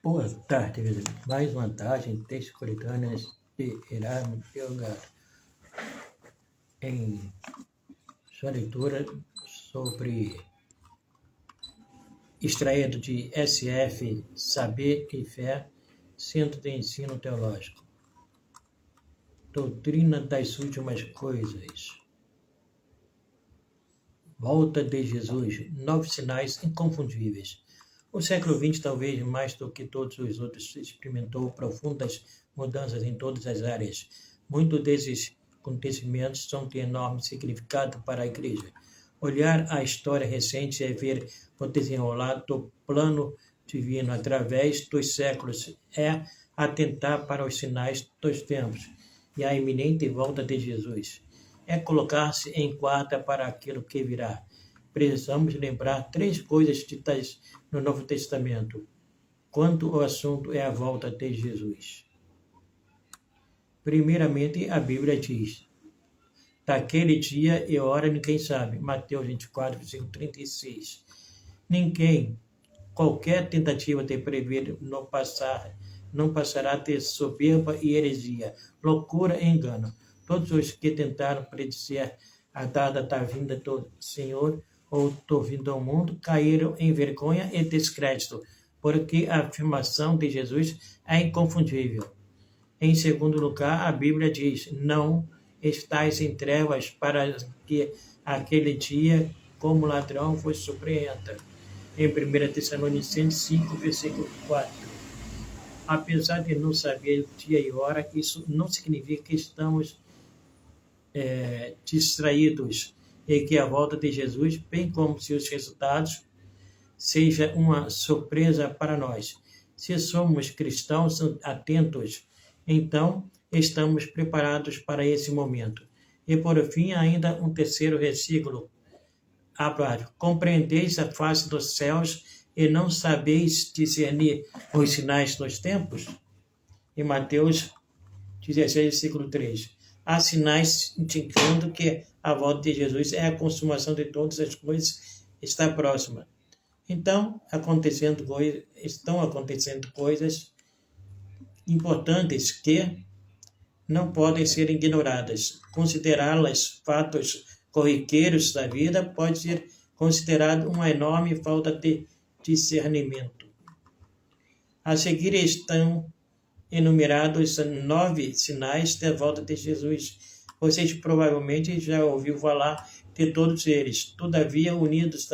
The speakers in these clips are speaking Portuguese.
Boa tarde, meus amigos. Mais uma tarde em texto coletâneas de Erasmo Yoga em sua leitura sobre extraído de SF Saber e Fé, Centro de Ensino Teológico. Doutrina das últimas coisas. Volta de Jesus. 9 sinais inconfundíveis. O século XX, talvez mais do que todos os outros, experimentou profundas mudanças em todas as áreas. Muitos desses acontecimentos são de enorme significado para a Igreja. Olhar a história recente é ver o desenrolar do plano divino através dos séculos, é atentar para os sinais dos tempos e a iminente volta de Jesus. É colocar-se em guarda para aquilo que virá. Precisamos lembrar 3 coisas ditas no Novo Testamento, quando o assunto é a volta de Jesus. Primeiramente, a Bíblia diz: daquele dia e hora ninguém sabe. Mateus 24, versículo 36. Qualquer tentativa de prever não passará de soberba e heresia, loucura e engano. Todos os que tentaram predizer a data da vinda do Senhor ou do fim do mundo caíram em vergonha e descrédito, porque a afirmação de Jesus é inconfundível. Em segundo lugar, a Bíblia diz: não estais em trevas para que aquele dia, como ladrão, vos surpreenda. Em 1 Tessalonicenses 5, versículo 4. Apesar de não saber o dia e hora, isso não significa que estamos distraídos e que a volta de Jesus, bem como seus resultados, seja uma surpresa para nós. Se somos cristãos atentos, então estamos preparados para esse momento. E por fim, ainda um terceiro versículo. Compreendeis a face dos céus e não sabeis discernir os sinais dos tempos? Em Mateus 16, versículo 3. Há sinais indicando que a volta de Jesus é a consumação de todas as coisas, está próxima. Então, estão acontecendo coisas importantes que não podem ser ignoradas. Considerá-las fatos corriqueiros da vida pode ser considerado uma enorme falta de discernimento. A seguir estão enumerados 9 sinais da volta de Jesus. Vocês provavelmente já ouviu falar de todos eles. Todavia, unidos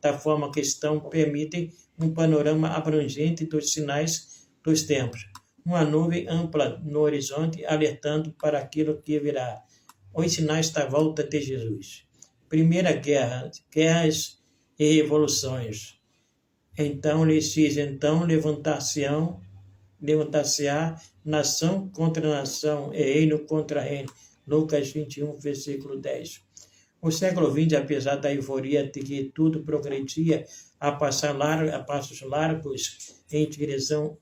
da forma que estão, permitem um panorama abrangente dos sinais dos tempos. Uma nuvem ampla no horizonte, alertando para aquilo que virá. Os sinais da volta de Jesus. Primeira guerra, guerras e revoluções. Então lhes diz: então levantar-se-á nação contra nação e reino contra reino. Lucas 21, versículo 10. O século XX, apesar da euforia de que tudo progredia a passos largos em direção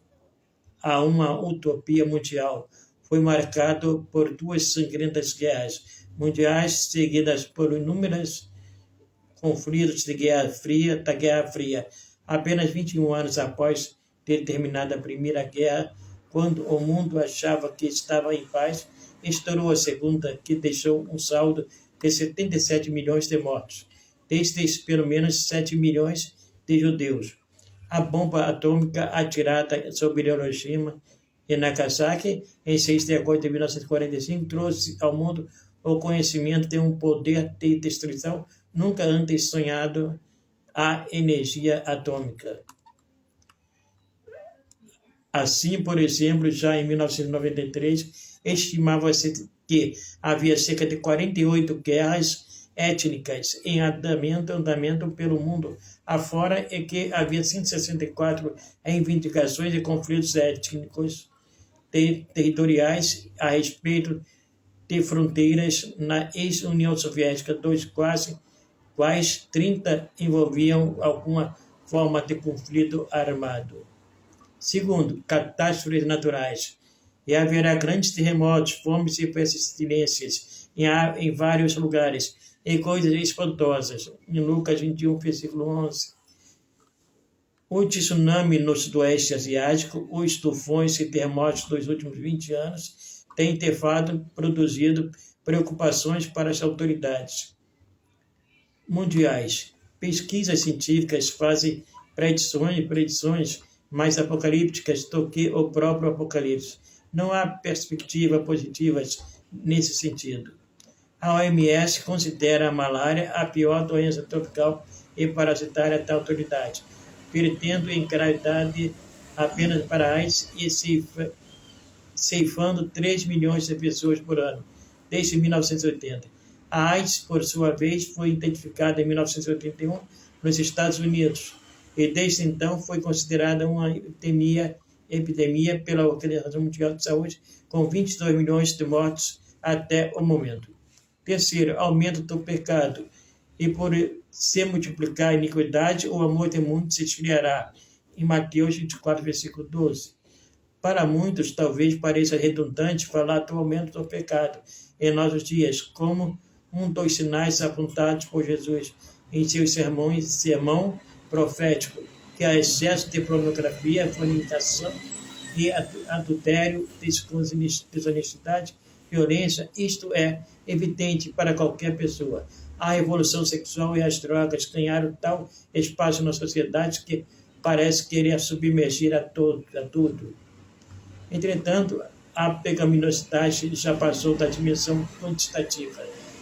a uma utopia mundial, foi marcado por 2 sangrentas guerras mundiais, seguidas por inúmeros conflitos da Guerra Fria. Apenas 21 anos após ter terminado a Primeira Guerra, quando o mundo achava que estava em paz, estourou a Segunda, que deixou um saldo de 77 milhões de mortos, destes pelo menos 7 milhões de judeus. A bomba atômica atirada sobre Hiroshima e Nagasaki em 6 de agosto de 1945 trouxe ao mundo o conhecimento de um poder de destruição nunca antes sonhado, a energia atômica. Assim, por exemplo, já em 1993, estimava-se que havia cerca de 48 guerras étnicas em andamento pelo mundo afora e que havia 164 reivindicações e conflitos étnicos territoriais a respeito de fronteiras na ex-União Soviética, dos quais 30 envolviam alguma forma de conflito armado. Segundo, catástrofes naturais. E haverá grandes terremotos, fomes e pestilências em vários lugares, e coisas espantosas. Em Lucas 21, versículo 11. O tsunami no sudoeste asiático, os tufões e terremotos dos últimos 20 anos têm produzido preocupações para as autoridades mundiais. Pesquisas científicas fazem predições mais apocalípticas do que o próprio apocalipse. Não há perspectivas positivas nesse sentido. A OMS considera a malária a pior doença tropical e parasitária da atualidade, perdendo em gravidade apenas para a AIDS e ceifando 3 milhões de pessoas por ano, desde 1980. A AIDS, por sua vez, foi identificada em 1981 nos Estados Unidos e, desde então, foi considerada uma epidemia pela Organização Mundial de Saúde, com 22 milhões de mortos até o momento. Terceiro, aumento do pecado. E por se multiplicar a iniquidade, o amor do mundo se esfriará. Em Mateus 24, versículo 12. Para muitos, talvez pareça redundante falar do aumento do pecado em nossos dias, como um dos sinais apontados por Jesus em seus sermão profético, que há excesso de pornografia, fornicação e adultério, desonestidade, violência. Isto é evidente para qualquer pessoa. A revolução sexual e as drogas ganharam tal espaço na sociedade que parece querer submergir a tudo. Entretanto, a pecaminosidade já passou da dimensão quantitativa.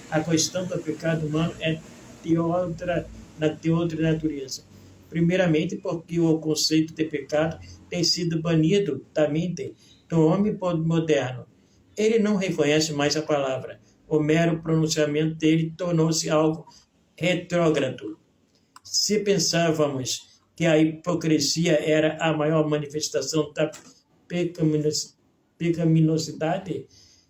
A questão do pecado humano é de outra natureza. Primeiramente, porque o conceito de pecado tem sido banido da mente do homem moderno. Ele não reconhece mais a palavra. O mero pronunciamento dele tornou-se algo retrógrado. Se pensávamos que a hipocrisia era a maior manifestação da pecaminosidade,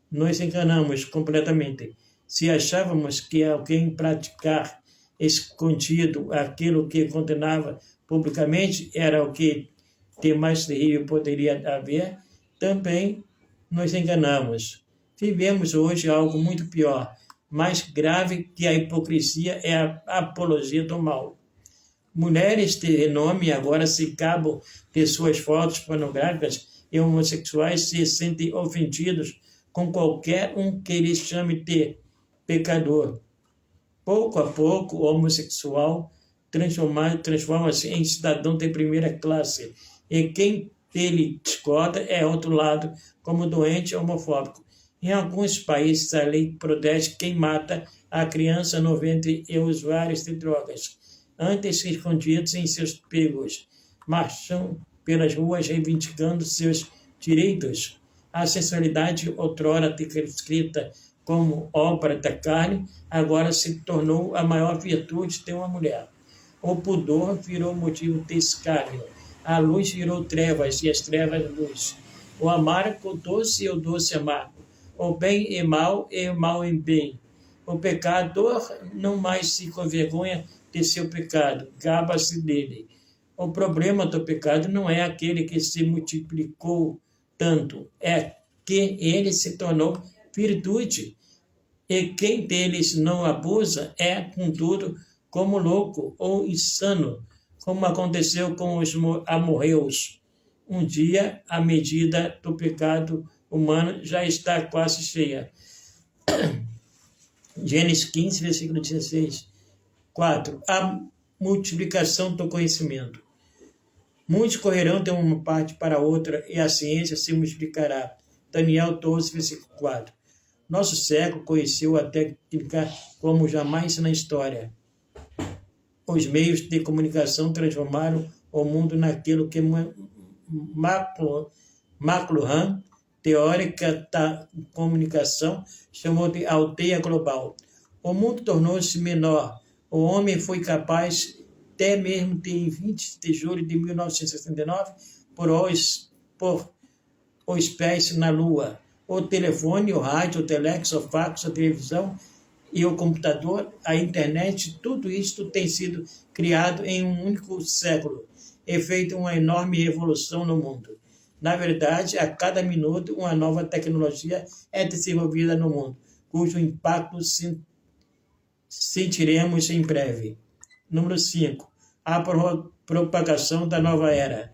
nos enganamos completamente. Se achávamos que alguém praticar escondido aquilo que condenava publicamente era o que de mais terrível poderia haver, também nos enganamos. Vivemos hoje algo muito pior. Mais grave que a hipocrisia é a apologia do mal. Mulheres de renome agora se gabam de suas fotos pornográficas e homossexuais se sentem ofendidos com qualquer um que lhes chame de pecador. Pouco a pouco, o homossexual transforma-se em cidadão de primeira classe, e quem dele discorda é rotulado como doente homofóbico. Em alguns países, a lei protege quem mata a criança no ventre e usuários de drogas, antes escondidos em seus pegos, marcham pelas ruas reivindicando seus direitos. A sensualidade, outrora descrita como obra da carne, agora se tornou a maior virtude de uma mulher. O pudor virou motivo de escárnio. A luz virou trevas e as trevas luz. O amargo doce e o doce amargo. O bem e o mal em bem. O pecador não mais se envergonha de seu pecado, gaba-se dele. O problema do pecado não é aquele que se multiplicou tanto, é que ele se tornou virtude. E quem deles não abusa é, contudo, como louco ou insano, como aconteceu com os amorreus. Um dia, a medida do pecado humano já está quase cheia. Gênesis 15, versículo 16. 4. A multiplicação do conhecimento. Muitos correrão de uma parte para outra e a ciência se multiplicará. Daniel 12, versículo 4. Nosso século conheceu a técnica como jamais na história. Os meios de comunicação transformaram o mundo naquilo que McLuhan, teórica da comunicação, chamou de aldeia global. O mundo tornou-se menor. O homem foi capaz, até mesmo de, em 20 de julho de 1969, por os pés na Lua. O telefone, o rádio, o telex, o fax, a televisão e o computador, a internet, tudo isto tem sido criado em um único século e feito uma enorme revolução no mundo. Na verdade, a cada minuto, uma nova tecnologia é desenvolvida no mundo, cujo impacto sentiremos em breve. Número 5. A propagação da nova era.